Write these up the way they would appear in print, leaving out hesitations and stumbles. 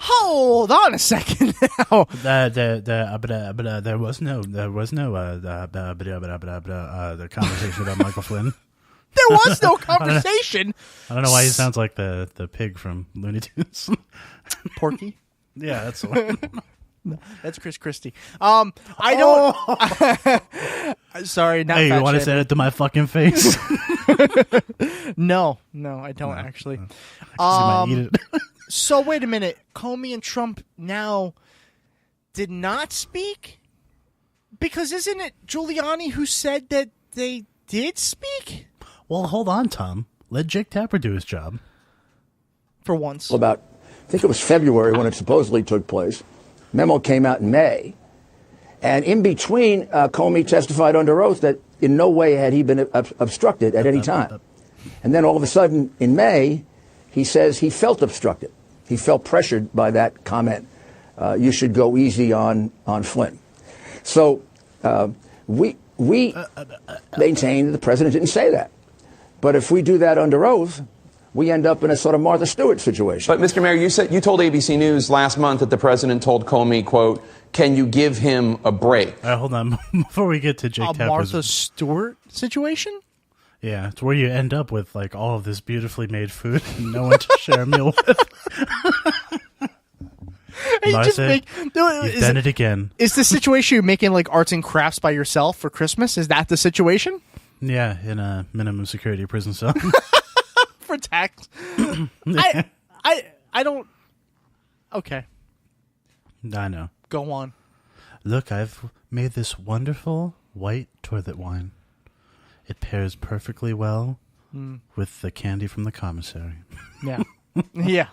Hold on a second now. There was no the conversation about Michael Flynn. There was no conversation. I don't know why he sounds like the pig from Looney Tunes. Porky? Yeah, that's the one. No, that's Chris Christie. I don't. Sorry, not. Hey, you want to say it to my fucking face? No, I don't actually. You might eat it. So wait a minute. Comey and Trump now did not speak? Because isn't it Giuliani who said that they did speak? Well, hold on, Tom. Let Jake Tapper do his job. For once. About, I think it was February when it supposedly took place. Memo came out in May. And in between, Comey testified under oath that in no way had he been obstructed at any time. And then all of a sudden, in May, he says he felt obstructed. He felt pressured by that comment. You should go easy on Flynn. So we maintain the president didn't say that. But if we do that under oath, we end up in a sort of Martha Stewart situation. But, Mr. Mayor, you told ABC News last month that the president told Comey, quote, can you give him a break? Hold on. Before we get to Jake Tapper's... Martha Stewart situation? Yeah, it's where you end up with like all of this beautifully made food and no one to share a meal with. Martha, you've done it again. Is the situation you're making like arts and crafts by yourself for Christmas? Is that the situation? Yeah, in a minimum security prison cell. For tax. I don't. Okay. I know. Go on. Look, I've made this wonderful white toilet wine. It pairs perfectly well with the candy from the commissary. Yeah. Yeah.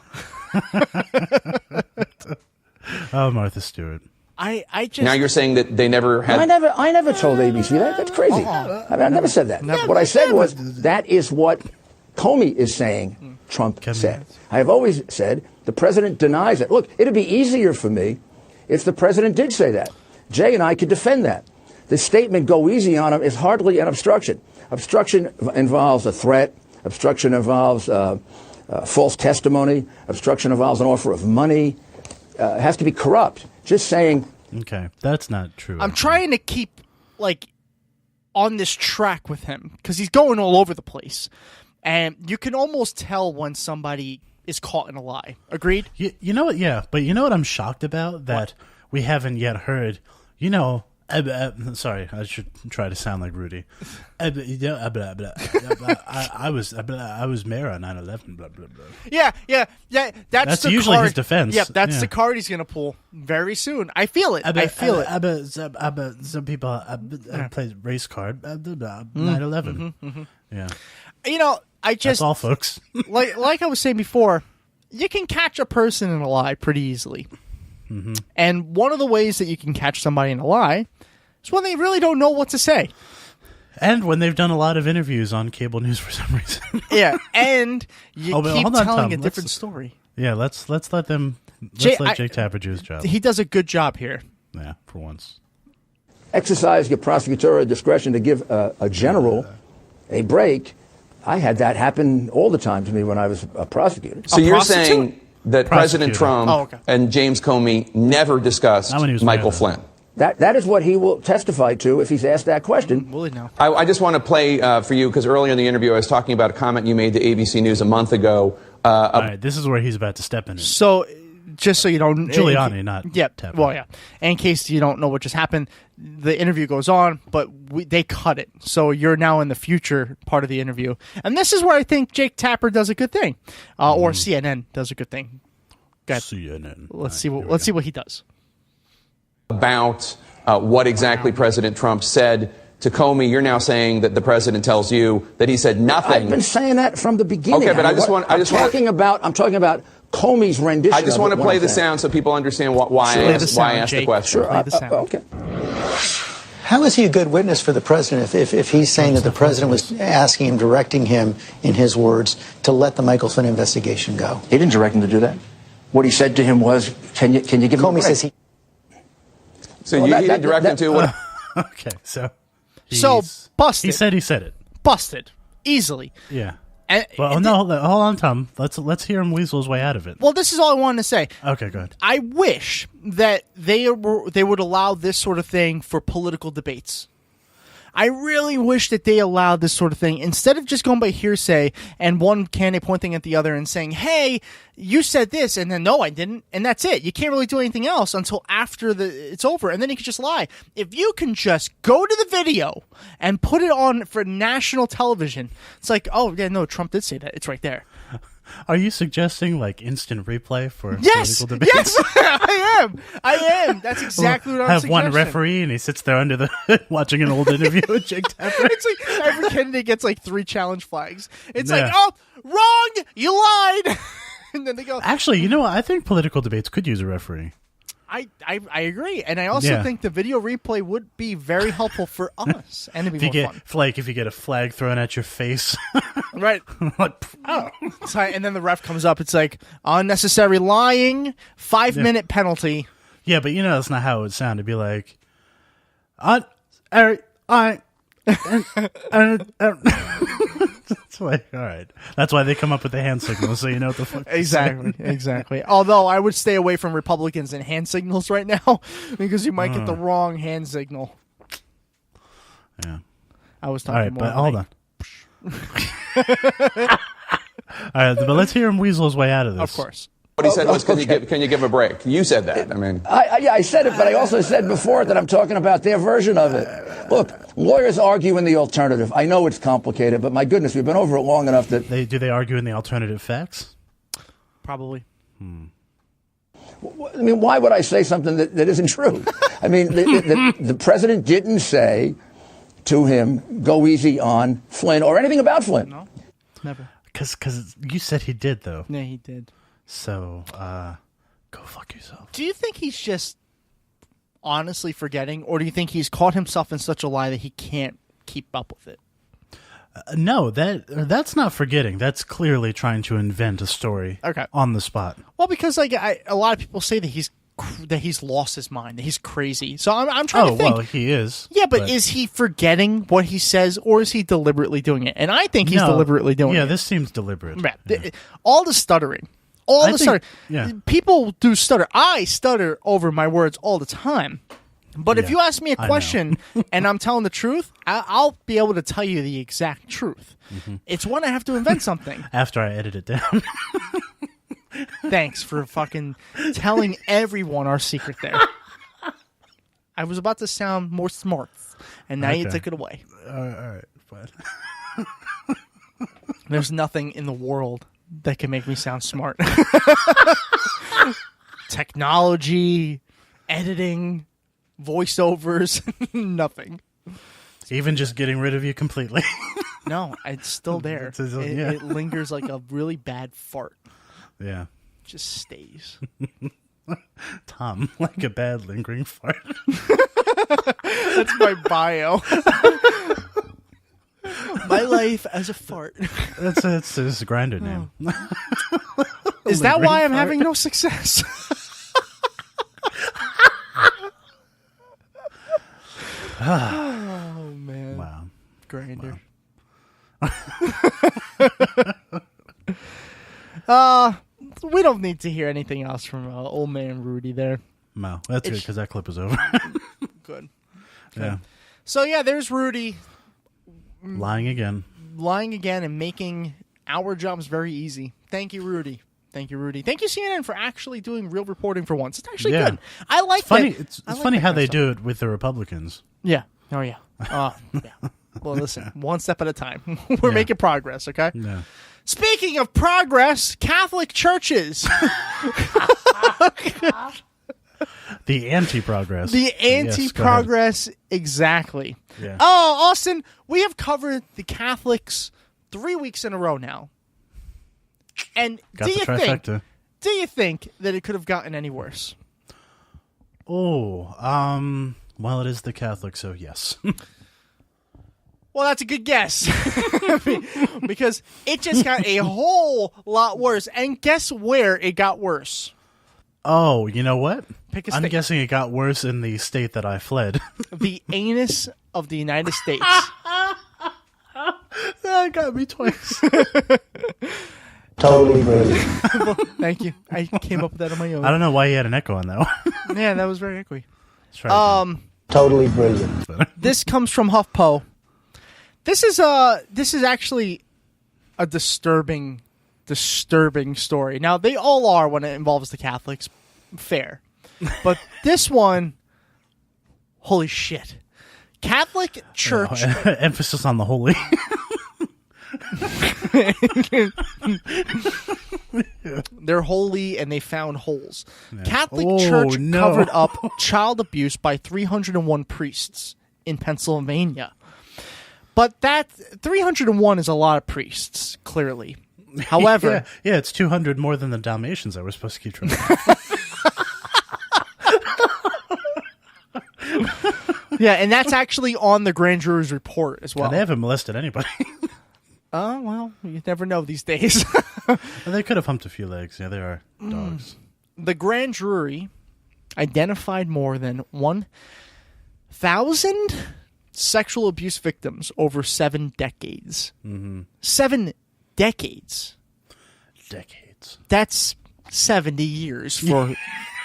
Oh, Martha Stewart. I just now you're saying that they never had. I never told ABC that. That's crazy. I never said that. What I said was that is what Comey is saying. Trump said. I have always said the president denies it. Look, it'd be easier for me if the president did say that. Jay and I could defend that. The statement, go easy on him, is hardly an obstruction. Obstruction involves a threat. Obstruction involves false testimony. Obstruction involves an offer of money. It has to be corrupt. Just saying. Okay, that's not true. I'm trying to keep, like, on this track with him because he's going all over the place. And you can almost tell when somebody is caught in a lie. Agreed? You know what? Yeah, but you know what I'm shocked about? That we haven't yet heard. You know, sorry, I should try to sound like Rudy. I was mayor on 9/11. Blah blah blah. Yeah. That's the usually card. his defense. Yeah, that's the card he's gonna pull very soon. I feel it. I feel it. Some people play race card. 9/11. Yeah. You know, that's all, folks. like I was saying before, you can catch a person in a lie pretty easily. Mm-hmm. And one of the ways that you can catch somebody in a lie is when they really don't know what to say. And when they've done a lot of interviews on cable news for some reason. Yeah, and you keep telling a different story. Yeah, let's let Jake Tapper do his job. He does a good job here. Yeah, for once. Exercise your prosecutorial discretion to give a general a break. I had that happen all the time to me when I was a prosecutor. So you're saying that President Trump and James Comey never discussed Michael Flynn? That is what he will testify to if he's asked that question. Will he now? I just want to play for you, because earlier in the interview I was talking about a comment you made to ABC News a month ago. All right, this is where he's about to step in. So, just so you don't... Giuliani, not Tapper. Well, yeah. In case you don't know what just happened, the interview goes on, but they cut it. So you're now in the future part of the interview. And this is where I think Jake Tapper does a good thing. Or CNN does a good thing. CNN. Let's see what he does. About what exactly President Trump said to Comey. You're now saying that the president tells you that he said nothing. I've been saying that from the beginning. Okay, but I'm talking about Comey's rendition. I just want to play the sound so people understand why I asked the question. Sure. Okay. How is he a good witness for the president if he's saying that the president was asking him, directing him, in his words, to let the Michael Flynn investigation go? He didn't direct him to do that. What he said to him was, "Can you give me a break?" Comey says he. So he didn't direct him to what? Okay, so busted. He said it. Busted easily. Yeah. Well, no, hold on, Tom. Let's hear him weasel his way out of it. Well, this is all I wanted to say. Okay, good. I wish that they would allow this sort of thing for political debates. I really wish that they allowed this sort of thing instead of just going by hearsay and one candidate pointing at the other and saying, hey, you said this, and then no, I didn't, and that's it. You can't really do anything else until after it's over, and then you can just lie. If you can just go to the video and put it on for national television, it's like, oh, yeah, no, Trump did say that. It's right there. Are you suggesting like instant replay for political debates? Yes, I am. That's exactly what I'm suggesting. Have one referee and he sits there under the watching an old interview with Jake Tapper. It's like every candidate gets like 3 challenge flags. It's like, oh, wrong, you lied. And then they go. Actually, you know what? I think political debates could use a referee. I agree, and I also think the video replay would be very helpful for us, and it'd be more fun. If you get a flag thrown at your face, right? Like, oh, and then the ref comes up. It's like unnecessary lying, 5-minute penalty. Yeah, but that's not how it would sound. It'd be like, That's why. All right. That's why they come up with the hand signals, so you know what the fuck. Exactly. Although I would stay away from Republicans and hand signals right now because you might get the wrong hand signal. Yeah. I was talking more. But hold on. All right, but let's hear him weasel his way out of this. Of course. What he said was, can you give a break? You said that. I mean, I said it, but I also said before that I'm talking about their version of it. Look, lawyers argue in the alternative. I know it's complicated, but my goodness, we've been over it long enough that do they argue in the alternative facts? Probably. I mean, why would I say something that isn't true? I mean, the president didn't say to him, "Go easy on Flynn" or anything about Flynn. No, never. Because you said he did, though. Yeah, he did. So, go fuck yourself. Do you think he's just honestly forgetting, or do you think he's caught himself in such a lie that he can't keep up with it? No, that's not forgetting. That's clearly trying to invent a story on the spot. Well, because a lot of people say that he's lost his mind, that he's crazy. So I'm trying to think. Oh, well, he is. Yeah, but is he forgetting what he says, or is he deliberately doing it? And I think he's deliberately doing it. Yeah, this seems deliberate. Right. Yeah. All the stuttering. People do stutter. I stutter over my words all the time. But if you ask me a question and I'm telling the truth, I'll be able to tell you the exact truth. Mm-hmm. It's when I have to invent something. After I edit it down. Thanks for fucking telling everyone our secret there. I was about to sound more smart, and now you took it away. All right, fine. There's nothing in the world that can make me sound smart. Technology, editing, voiceovers, nothing. Even just getting rid of you completely. No, it's still there. It lingers like a really bad fart. Yeah. Just stays. Tom, like a bad lingering fart. That's my bio. My life as a fart. That's his grinder name. Is that why I'm having no success? Oh, man. Wow. Grinder. Wow. We don't need to hear anything else from old man Rudy there. No, that's good because that clip is over. Good. Yeah. So, there's Rudy. Lying again And making our jobs very easy. Thank you, Rudy. Thank you, CNN, for actually doing real reporting for once. It's actually good. I like it's funny. that. It's funny how they do it with the Republicans. Yeah. Oh, yeah. Yeah. Well, listen, one step at a time. We're making progress, okay? Yeah. Speaking of progress, Catholic churches. The anti-progress. The anti-progress, exactly. Yeah. Oh, Austin, we have covered the Catholics 3 weeks in a row now. And do you think that it could have gotten any worse? Oh, well, it is the Catholics, so yes. Well, that's a good guess. Because it just got a whole lot worse. And guess where it got worse? Oh, you know what? Pick a I'm state. guessing it got worse in the state that I fled. The anus of the United States. Oh, that got me twice. Totally brilliant. Thank you. I came up with that on my own. I don't know why you had an echo on that one. Yeah, that was very echoey. Let's try it again. Totally brilliant. This comes from HuffPo. This is actually a disturbing story. Now, they all are when it involves the Catholics. Fair. But this one, holy shit. Catholic Church. Emphasis on the holy. They're holy and they found holes. Yeah. Catholic Church covered up child abuse by 301 priests in Pennsylvania. But that 301 is a lot of priests, clearly. However... yeah, it's 200 more than the Dalmatians that we're supposed to keep track of. Yeah, and that's actually on the grand jury's report as well. And they haven't molested anybody. Oh, well, you never know these days. They could have humped a few legs. Yeah, they are dogs. The grand jury identified more than 1,000 sexual abuse victims over 7 decades. 7 decades. Decades. That's 70 years for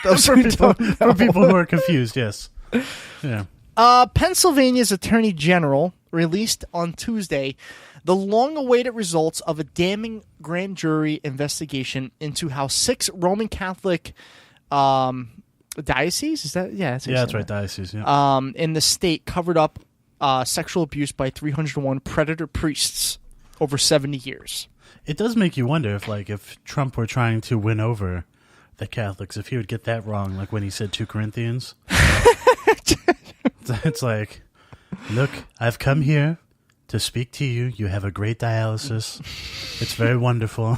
those who don't know. For people who are confused, yes. Yeah. Pennsylvania's Attorney General released on Tuesday the long-awaited results of a damning grand jury investigation into how 6 Roman Catholic dioceses, is that that's right, diocese, yeah. In the state covered up sexual abuse by 301 predator priests over 70 years. It does make you wonder if Trump were trying to win over the Catholics, if he would get that wrong, like when he said 2 Corinthians. It's like, look, I've come here to speak to you. You have a great dialysis. It's very wonderful.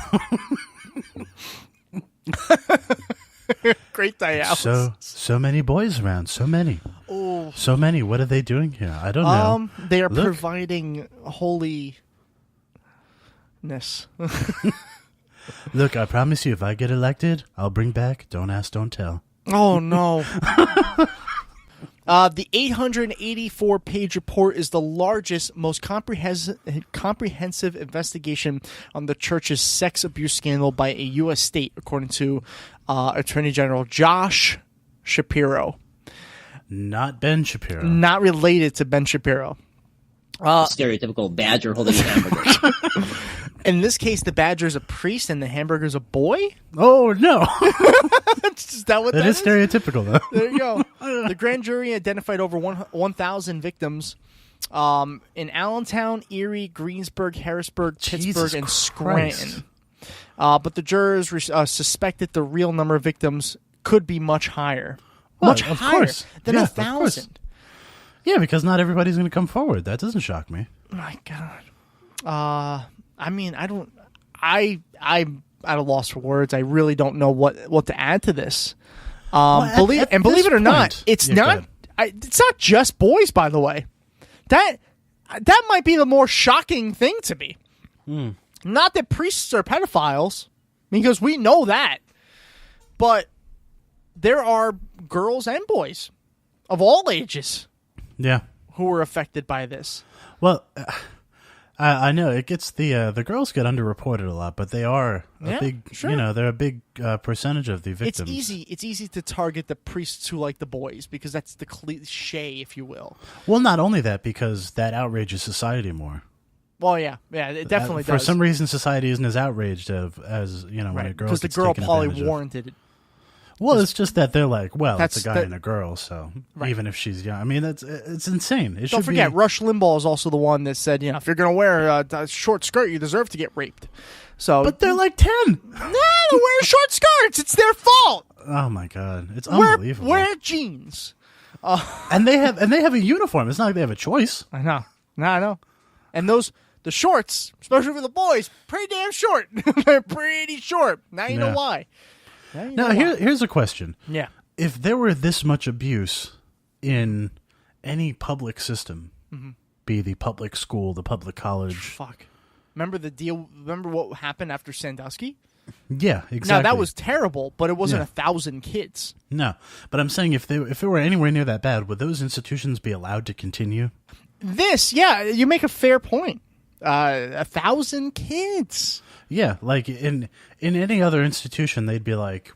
Great dialysis. So many boys around. So many. Oh. So many. What are they doing here? I don't know. They are providing holiness. Look, I promise you, if I get elected, I'll bring back Don't Ask, Don't Tell. Oh, no. The 884-page report is the largest, most comprehensive investigation on the church's sex abuse scandal by a U.S. state, according to Attorney General Josh Shapiro. Not Ben Shapiro. Not related to Ben Shapiro. Stereotypical badger holding a hamburger. In this case, the badger is a priest and the hamburger is a boy? Oh, no. Is that what that is? That is stereotypical, though. There you go. The grand jury identified over 1,000 victims in Allentown, Erie, Greensburg, Harrisburg, Pittsburgh, and Scranton. But the jurors suspected the real number of victims could be much higher. Much higher than 1,000. Yeah, because not everybody's going to come forward. That doesn't shock me. My God. I mean, I'm at a loss for words. I really don't know what to add to this. Believe it or not, it's not just boys. By the way, that might be the more shocking thing to me. Not that priests are pedophiles, because we know that, but there are girls and boys of all ages, who are affected by this. Well. I know it gets the girls get underreported a lot, but they are a big, they're a big percentage of the victims. It's easy to target the priests who like the boys because that's the cliche, if you will. Well, not only that, because that outrages society more. Well, yeah, it definitely does. For some reason, society isn't as outraged as when a girl gets taken advantage of. Because the girl probably warranted it. Well, it's just that they're like, well, it's a guy and a girl, so even if she's young. I mean, it's insane. Don't forget, Rush Limbaugh is also the one that said, if you're going to wear a short skirt, you deserve to get raped. But they're like 10. No, they're wearing short skirts. It's their fault. Oh, my God. It's unbelievable. Wear jeans. And they have a uniform. It's not like they have a choice. I know. I know. And the shorts, especially for the boys, pretty damn short. They're pretty short. Now you know why. Now, here's a question. Yeah. If there were this much abuse in any public system, be the public school, the public college. Fuck. Remember the deal? Remember what happened after Sandusky? Yeah, exactly. Now, that was terrible, but it wasn't 1,000 kids. No. But I'm saying if it were anywhere near that bad, would those institutions be allowed to continue? You make a fair point. 1,000 kids. Yeah, like in any other institution, they'd be like,